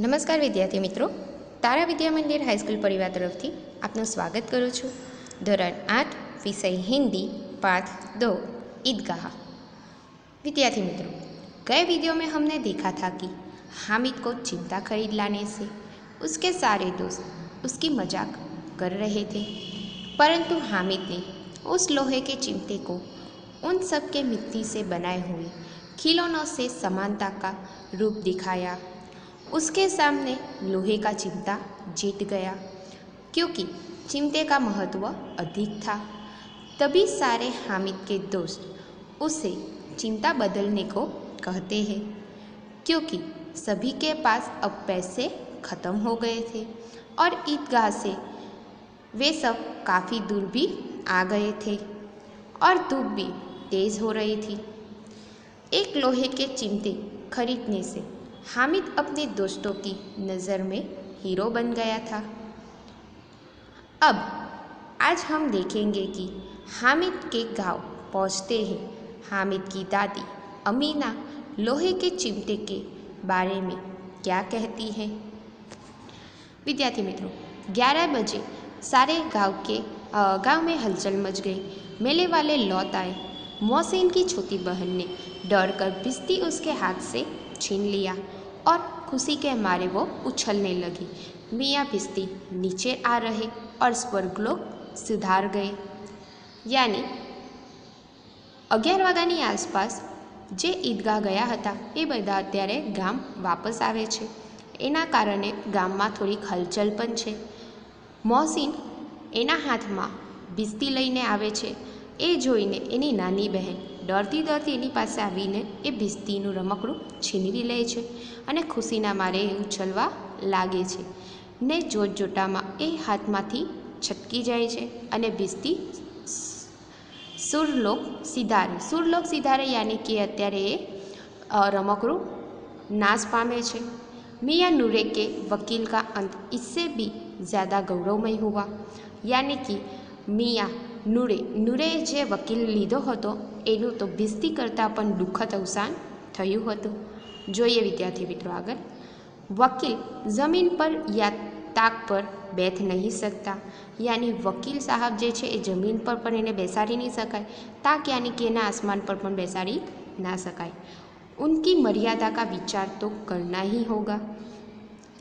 નમસ્કાર વિદ્યાર્થી મિત્રો, તારા વિદ્યા મંદિર હાઈસ્કૂલ પરિવાર તરફથી આપનું સ્વાગત કરું છું। ધોરણ 8 विषय हिंदी पाठ 2 ईदगाह। विद्यार्थी मित्रों, गए वीडियो में हमने देखा था कि हामिद को चिमटा खरीद लाने से उसके सारे दोस्त उसकी मजाक कर रहे थे, परंतु हामिद ने उस लोहे के चिमटे को उन सब के मिट्टी से बनाए हुए खिलौनों से समानता का रूप दिखाया। उसके सामने लोहे का चिमटा जीत गया, क्योंकि चिमटे का महत्व अधिक था। तभी सारे हामिद के दोस्त उसे चिमटा बदलने को कहते हैं, क्योंकि सभी के पास अब पैसे ख़त्म हो गए थे और ईदगाह से वे सब काफ़ी दूर भी आ गए थे और धूप भी तेज़ हो रही थी। एक लोहे के चिमटे खरीदने से हामिद अपने दोस्तों की नज़र में हीरो बन गया था। अब आज हम देखेंगे कि हामिद के गांव पहुंचते ही हामिद की दादी अमीना लोहे के चिमटे के बारे में क्या कहती हैं। विद्यार्थी मित्रों, 11 बजे सारे गांव में हलचल मच गई। मेले वाले लौट आए। मोहसिन की छोटी बहन ने डर कर बिस्ती उसके हाथ से छीन लिया और खुशी के मारे वो उछलने लगी। मियाँ भिस्ती नीचे आ रहे और स्वर्गलोक सुधार गए। यानी 11 વાગ્યાની આસપાસ જે ઈદગાહ ગયા હતા એ બધા અત્યારે ગામ વાપસ આવે છે। એના કારણે ગામમાં થોડીક હલચલ પણ છે। મોહસિન એના હાથમાં भिस्ती લઈને આવે છે। એ જોઈને એની નાની બહેન ડરતી ડરતી એની પાસે આવીને એ भिस्तीનું રમકડું છીનવી લે છે અને ખુશીના મારે એ ઉછળવા લાગે છે ને જોતજોતામાં એ હાથમાંથી છટકી જાય છે અને भिस्ती सुरलोक सिधारे यानी कि अत्यारे रमकड़ू नाश पामे छे। मियाँ नूरे के वकील का अंत इससे भी ज़्यादा गौरवमय हुआ। यानी कि मियाँ नूरे जे वकील लीधो हतो एनु तो भिस्ती करता पण दुखद अवसान थयुं हतुं। जोईए विद्यार्थी मित्रों आगळ। वकील जमीन पर या ताक पर बैठ नहीं सकता, यानी वकील साहब जे छे ए जमीन पर पण एने बेसाड़ी नहीं सकाय, ताक यानी कि एना आसमान पर पण बेसाड़ी ना सकाय। उनकी मर्यादा का विचार तो करना ही होगा।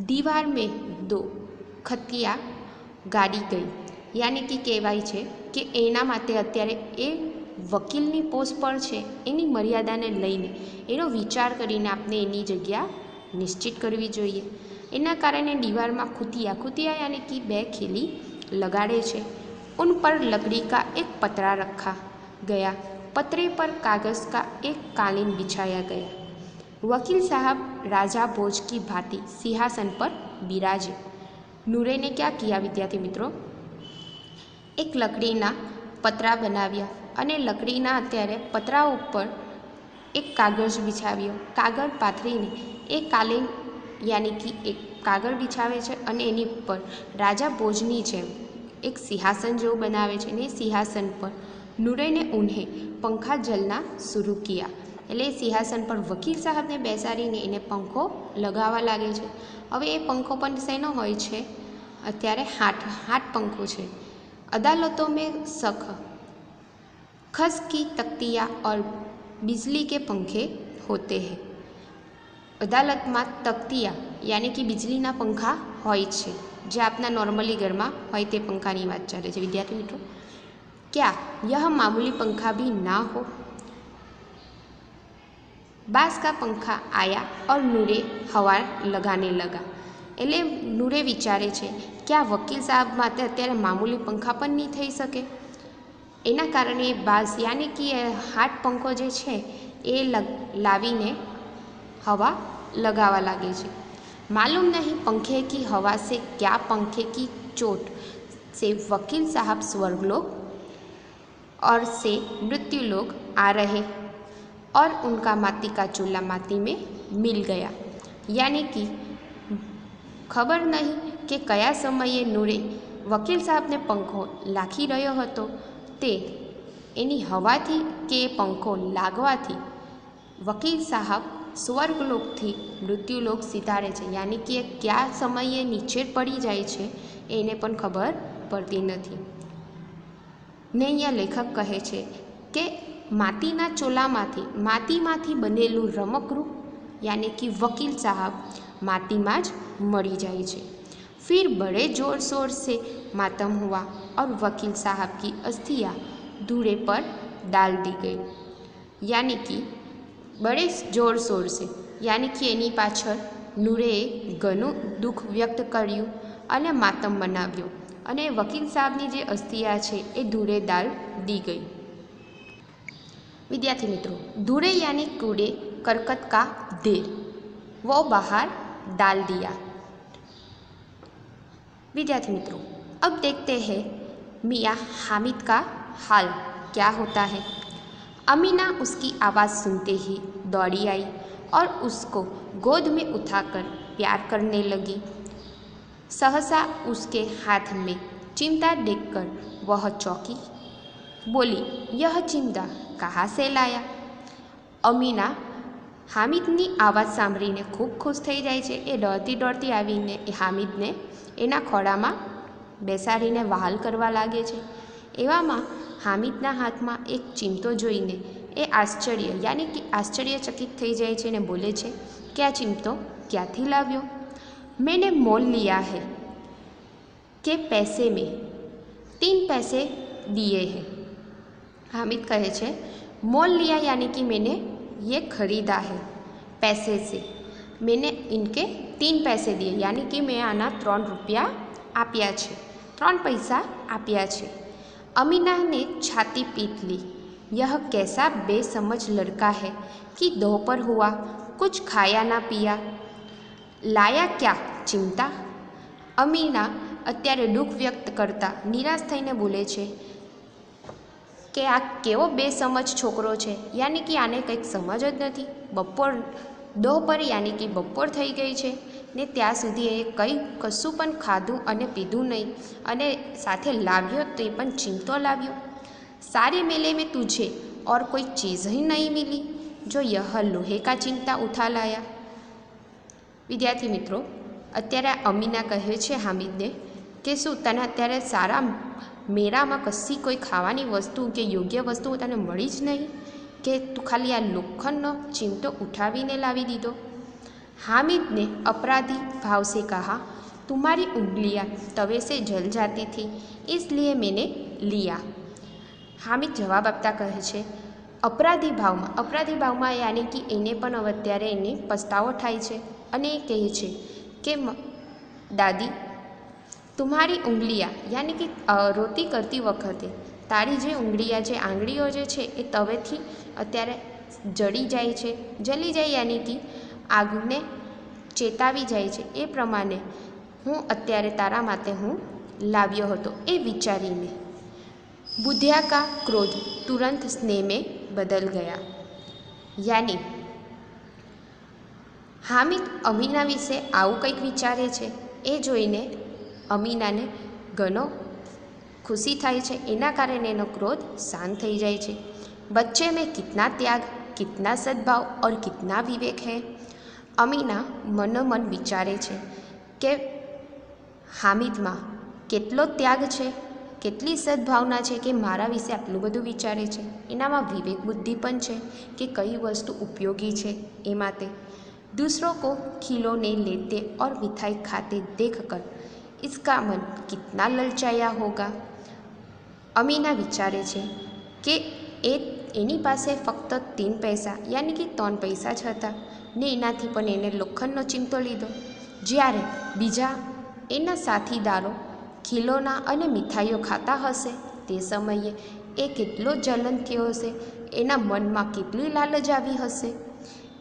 दीवार में 2 खतिया गाड़ी गई, यानी कि कहेवाय छे कि एना माटे अत्यारे ए वकीलनी पोस्ट पर छे एनी मर्यादाने लईने एनो विचार करीने आपने एनी जग्या निश्चित करवी जोईए। एना कारणे दीवार में खुतिया यानी कि 2 खीली लगाड़े छे। उन पर लकड़ी का एक पतरा रखा गया। पतरे पर कागज़ का एक कालीन बिछाया गया। वकील साहब राजा भोज की भांति सिंहासन पर बिराजे। नूरे ने क्या किया विद्यार्थी मित्रों, एक लकड़ीना पतरा बनाव्या अने लकड़ीना अत्यारे पतरा उपर एक कागज बिछाव्यो। कागळ पाथरीने एक कालीन यानी कि एक कागळ बिछावे छे अने एनी पर राजा भोजनी जेम एक सिंहासन जो बनावे छे ने सिंहासन पर नूरे ने उन्हें पंखा जलना शुरू किया। एटले सिंहासन पर वकील साहब ने बेसाड़ीने एने पंखो लगावा लागे छे। हवे ए पंखो पण शेनो होय छे, अत्यारे हाथ पंखो छे। अदालतों में खस की तख्तियाँ और बिजली के पंखे होते हैं। अदालत में तख्तिया यानी कि बिजलीना पंखा होय छे, जे आपना नॉर्मली घर में होय ते पंखानी वात चाले छे। विद्यार्थी मित्रों, क्या यह मामूली पंखा भी ना हो? बांस का पंखा आया और नूरे हवा लगाने लगा। एटले नूरे विचारे छे क्या वकील साहब माटे अत्यारे मामूली पंखा पण नहीं थई सके। एना कारणे बांस यानी कि हाथ पंखो जे छे ए लावीने हवा लगावा लागे छे। मालूम नहीं पंखे की हवा से क्या पंखे की चोट से वकील साहब स्वर्गलोक और से मृत्युलोक आ रहे और उनका माटी का चूल्हा माटी में मिल गया। यानी कि खबर नहीं कि कया समये नूरे वकील साहब ने पंखो लाखी रह्यो हतो ते एनी हवाथी के पंखो लागवाथी वकील साहब સ્વર્ગલોકથી મૃત્યુલોક સિધારે છે, યાની કે કયા સમયે નીચે પડી જાય છે એને પણ ખબર પડતી નથી. ને અહીંયા લેખક કહે છે કે માટીના માટીમાંથી બનેલું રમકડું યાની કે વકીલ સાहब माटी જ મરી જાય છે. फिर बड़े जोर शोर से मातम हुआ और वकील साहब की अस्थियाँ धूड़े पर डाल दी गई. यानी कि बड़े जोर शोर से यानी कि એની પાછળ નૂરેએ ઘણું દુઃખ વ્યક્ત કર્યું અને માતમ મનાવ્યો અને વકીલ સાહેબની જે અસ્થિયા છે એ ધૂળે ડાલ દી ગઈ. विद्यार्थी मित्रों, धूड़े यानी कूड़े करकट का ढेर वो बाहर डाल दिया. विद्यार्थी मित्रों, अब देखते हैं मियाँ हामिद का हाल क्या होता है. अमीना उसकी आवाज़ सुनते ही दौड़ी आई और उसको गोद में उठाकर प्यार करने लगी. सहसा उसके हाथ में चिमटा देखकर वह चौंकी. बोली, यह चिमटा कहाँ से लाया? अमीना હામિદની આવાજ સાંભળીને ખૂબ ખુશ થઈ જાય છે. એ દોડતી આવીને એ હામિદને એના ખોળામાં બેસાડીને વહાલ કરવા લાગે છે. એવામાં હામિદના હાથમાં એક ચીમટો જોઈને એ આશ્ચર્યચકિત થઈ જાય છે અને બોલે છે કે આ ચીમટો ક્યાંથી લાવ્યો? મેને મોલ લિયા હૈ કે પૈસે મેં 3 पैसे दिए हैं. हामिद कहे छे मोल लिया यानी कि मैंने ये खरीदा है पैसे से. मैंने इनके 3 पैसे दिए यानी कि मैं आना 3 रुपया आप्या छे, 3 पैसा आप्या छे. अमीना ने छाती पीट ली. यह कैसा बेसमझ लड़का है कि दोपहर हुआ कुछ खाया ना पिया, लाया क्या चिमटा? अमीना અત્યારે દુઃખ વ્યક્ત કરતા નિરાશ થઈને બોલે છે કે આ કેવો બેસમજ છોકરો છે, યાની કે આને કંઈક સમજ જ નથી. દોપહર યાની કે બપોર થઈ ગઈ છે ને ત્યાં સુધી એ કશું પણ ખાધું અને પીધું નહીં અને સાથે લાવ્યો તે પણ ચીમટો લાવ્યો. સારે મેલે મેં તુझे और कोई चीज़ ही नहीं मिली जो यह लोहे का चिमटा उठा लाया. વિદ્યાર્થી મિત્રો, અત્યારે અમીના કહે છે હામિદને કે શું તને અત્યારે સારા મેળામાં કશી કોઈ ખાવાની વસ્તુ કે યોગ્ય વસ્તુ તને મળી જ નહીં કે તું ખાલી આ લોખંડનો ચીમટો ઉઠાવીને લાવી દીધો? हामिद ने अपराधी भाव से कहा, तुम्हारी उंगलियां तवे से जल जाती थी इसलिए मैंने लिया. हामिद जवाब આપતા કહે છે અપરાધી ભાવમાં યાની કે એને પણ હવે અત્યારે એને પસ્તાવો થાય છે અને એ કહે છે કે દાદી तुम्हारी उंगलियां यानी कि रोटी करती वखते तारी जे उंगलियां जे आंगळीओ जे छे ए तवेथी अत्यारे जली जाए यानी कि आगने चेतावी जाए छे. ए प्रमाणे हूँ अत्यारे तारा माटे हूँ लाव्यो हतो. ए विचारीने बुद्धिया का क्रोध तुरंत स्नेह में बदल गया. यानी हामिद अमीना विषे आवुं कंईक विचारे छे ए जोईने अमीना ने घणो खुशी थाय छे. एना कारणे एनो क्रोध शांत थई जाय छे. बच्चे में कितना त्याग, कितना सद्भाव और कितना विवेक है. अमीना मनोमन विचारे छे के हामिदमां केटलो त्याग छे, केटली सद्भावना छे कि मारा विषे आटલું બધું विचारे छे. एनामां विवेक बुद्धि पण छे कि कई वस्तु उपयोगी छे. ए माटे दूसरों को खिलौने लेते और मिठाई खाते देखकर इसका मन कितना ललचाया होगा. अमीना विचारे छे कि एनी पासे फक्त 3 पैसा यानी कि 3 पैसा ज हता ने एनाथी पण एने लोखंडनो चिमटो लीधो. ज्यारे बीजा एना साथीदारो खिलौना अने मिठाईओ खाता हशे ते समये ए केटलो जलन थयो हशे, एना मनमा केटली लालच आवी हशे.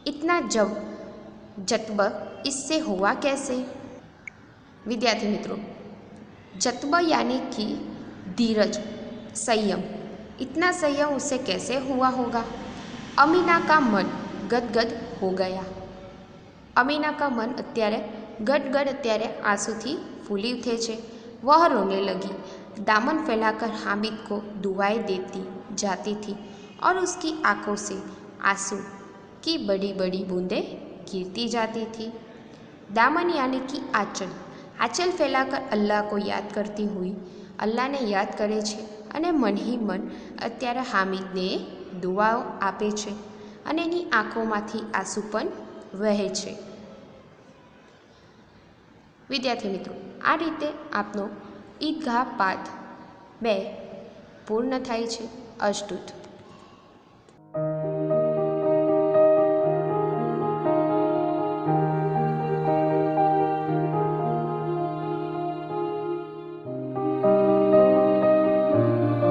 इतना जज्ब इससे हुआ कैसे? विद्यार्थी मित्रों, जज्ब यानी कि धीरज, संयम. इतना संयम उससे कैसे हुआ होगा? अमीना का मन गदगद हो गया. अमीना का मन अत्यारे गदगद अत्यारे आंसू फूली उठे छे. वह रोने लगी. दामन फैलाकर हामिद को दुआएं देती जाती थी और उसकी आंखों से आंसू की बड़ी बड़ी बूंदें गिरती जाती थी। दामन यानी कि आंचल, आंचल फैलाकर अल्लाह को याद करती हुई અલ્લાહને યાદ કરે છે અને મન હી મન અત્યારે હામિદને દુઆઓ આપે છે અને એની આંખોમાંથી આંસુ પણ વહે છે। વિદ્યાર્થી મિત્રો, આ રીતે આપનો ઈદગાહ પાઠ 2 પૂર્ણ થાય છે। અસ્તુત।